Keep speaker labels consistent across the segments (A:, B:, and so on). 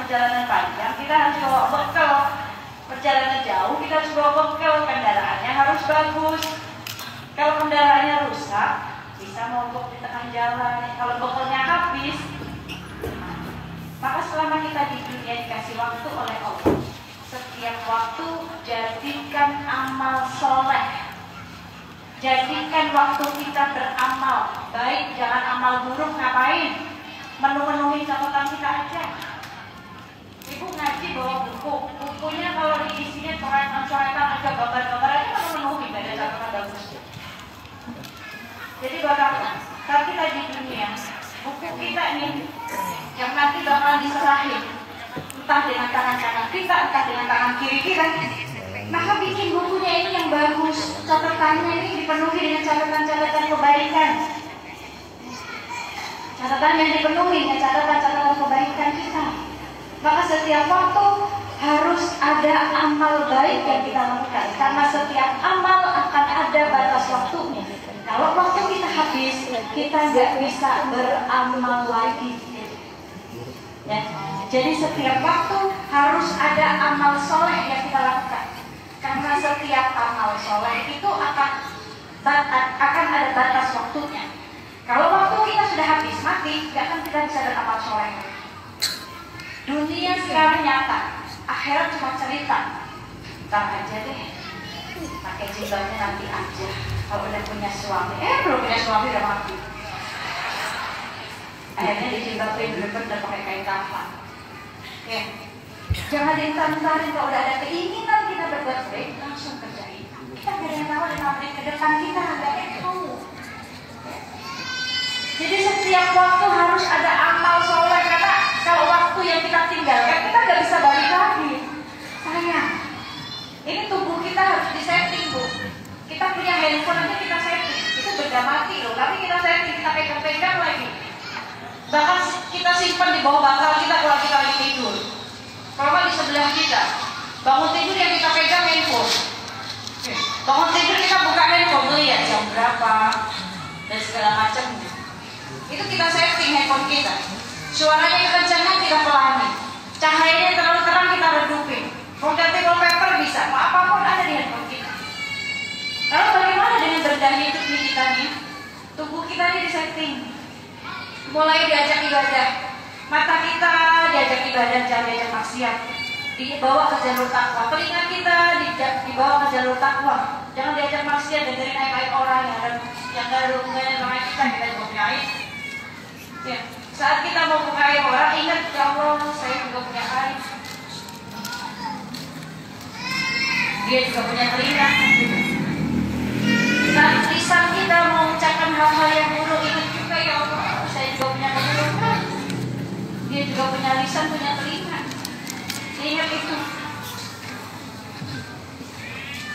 A: perjalanan panjang kita harus bawa bekal. Perjalanan jauh kita harus bawa bekal, kendaraannya harus bagus. Kalau kendaraannya rusak, bisa mogok di tengah jalan. Kalau bekalnya habis, maka selama kita di dunia dikasih waktu oleh Allah, setiap waktu jadikan amal soleh. Jadikan waktu kita beramal baik, jangan amal buruk. Ngapain? Menu-menuhi catatan kita aja. Ibu ngaji bawa buku, bukunya kalau diisinya coretan-coretan aja, gambar-gambar aja menu-menuhi, gak ada catatan bagus. Jadi bagaimana? Saat kita di dunia, buku kita nih yang nanti bakal diserahin, entah dengan tangan kanan kita, entah dengan tangan kiri kita. Maka bikin bukunya ini yang bagus, catatannya ini dipenuhi dengan catatan-catatan kebaikan. Catatan yang dipenuhi dengan catatan-catatan kebaikan kita. Maka setiap waktu harus ada amal baik yang kita lakukan, karena setiap amal akan ada batas waktunya. Kalau waktu kita habis, kita nggak bisa beramal lagi. Ya. Jadi setiap waktu harus ada amal soleh yang kita lakukan. Karena setiap amal soleh itu akan ada batas waktunya. Kalau waktu kita sudah habis, mati, nggak akan kita bisa beramal soleh. Dunia sekarang nyata, akhirat cuma cerita. Ntar aja deh, pakai jilbabnya nanti aja. Kalau udah punya suami, belum punya suami udah mati. Akhirnya dijilbabin dulu dan pakai kain kafan. Oke, jangan diintar-intarin. Kalau udah ada keinginan kita berbuat baik, langsung kerjain. Kita gak ada yang tahu ada pabrik ke depan kita, gak ada yang tahu. Jadi setiap waktu harus ada amal soleh, karena kalau waktu yang kita tinggalkan kita gak bisa balik lagi. Sayang, ini tubuh kita harus disetting, Bu. Kita punya handphone aja kita setting, itu benda mati loh, tapi kita setting, kita pegang-pegang lagi. Bahkan kita simpan di bawah bantal kita kalau kita lagi tidur. Kalau di sebelah kita, bangun tidur yang kita pegang handphone. Bangun tidur kita buka handphone, lihat jam berapa dan segala macam. Itu kita setting handphone kita. Suaranya kekencangan kita pelani, cahayanya terlalu terang kita redupin. Konversi wallpaper bisa, apapun ada di handphone kita. Lalu bagaimana dengan berdaya hidup kita nih? Tubuh kita ini disetting. Mulai diajak ibadah, mata kita diajak ibadah, jangan diajak maksiat. Dibawa ke jalur takwa. Telinga kita dibawa ke jalur takwa. Jangan diajak maksiat dan dari aib orang yang ada hubungannya sama kita juga punya aib. Ya. Saat kita mau buka aib orang, ingat ya Allah, saya juga punya aib. Dia juga punya telinga. Saat lisan kita mau mengucapkan hal-hal yang buruk, ingat juga ya Allah, saya juga punya keburukan. Dia juga punya lisan, punya telinga. Ingat itu.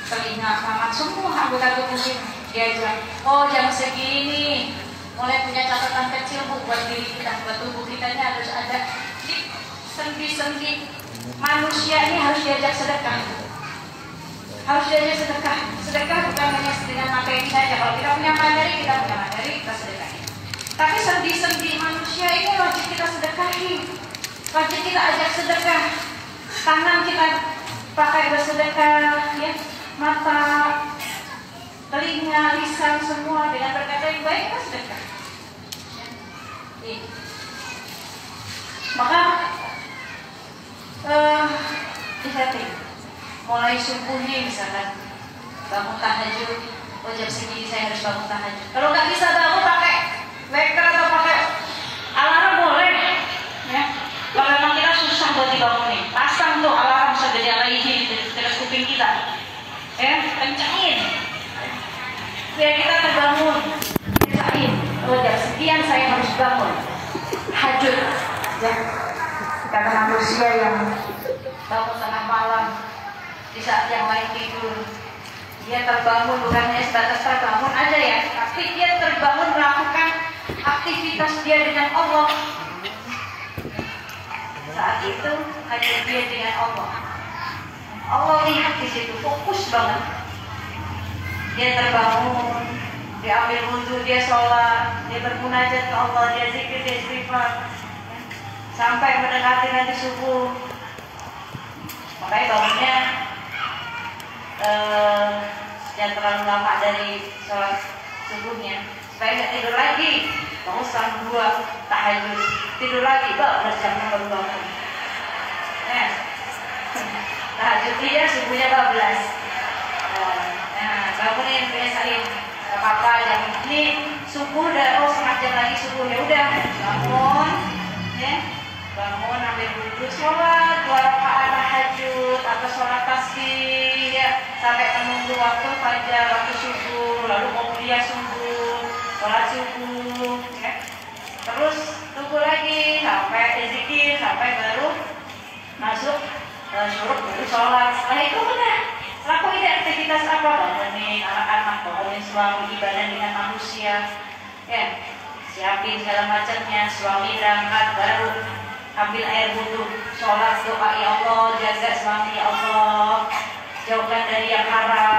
A: Telinga, tangan, semua anggota tubuh kita. Diajak, oh jam segini mulai punya catatan kecil Bu buat diri kita, buat tubuh kita. Ini harus ada sendi-sendi manusia ini harus diajak sedekah. Harus diajak sedekah. Sedekah bukan hanya dengan materi saja. Kalau kita punya materi, kita sedekahin. Tapi sendi-sendi manusia ini wajib kita sedekahin. Wajib kita ajak sedekah. Tangan kita pakai bersedekah, ya, mata, telinga, lisan, semua dengan berkata yang baik kita sedekah. Maka disetting. Mulai subuh nih misalkan bangun tahajud, jam segini saya harus bangun tahajud. Kalau nggak bisa bangun pakai wecker atau pakai alarm boleh, ya. Kalau memang kita susah buat dibangunin, pasang tuh alarm segede apa ini di dekat kuping kita, ya, kencangin, biar kita terbangun. Kencangin, jam sekian saya harus bangun, tahajud, ya. Karena manusia yang bangun tengah malam di saat yang lain tidur, dia terbangun bukan hanya sebatas terbangun aja ya, tapi dia terbangun melakukan aktivitas dia dengan Allah. Saat itu hanya dia dengan Allah. Allah lihat di situ, fokus banget. Dia terbangun, dia ambil wudhu, dia sholat, dia bermunajat ke Allah, dia zikir, dia istighfar. sampai mendekati nanti subuh. Makanya bangunnya jangan terlalu lama dari sholat subuhnya supaya nggak tidur lagi. Bangun setengah 2 tahajud, tidur lagi, baru jamnya baru bangun. Tahajud dia subuhnya 12. Nah, bangunin, biasain. Gak apa-apa, jam ini subuh udah, setengah jam lagi subuh, ya udah bangun, ya. Bangun, ambil wudhu, sholat 2 rakaat tahajud atau sholat tasbih, ya, sampai menunggu waktu fajar, waktu subuh, lalu mau kuliah subuh, sholat subuh, ya. Terus tunggu lagi sampai zikir, sampai baru masuk syuruk, baru sholat. Setelah itu udah lakuin aktivitas apa, bangunin anak-anak, bangunin suami, ibadah dengan manusia, ya, siapin segala macamnya, suami berangkat, baru ambil air wudhu, sholat, doa, ya Allah, jaga suami, ya Allah, jauhkan dari yang haram,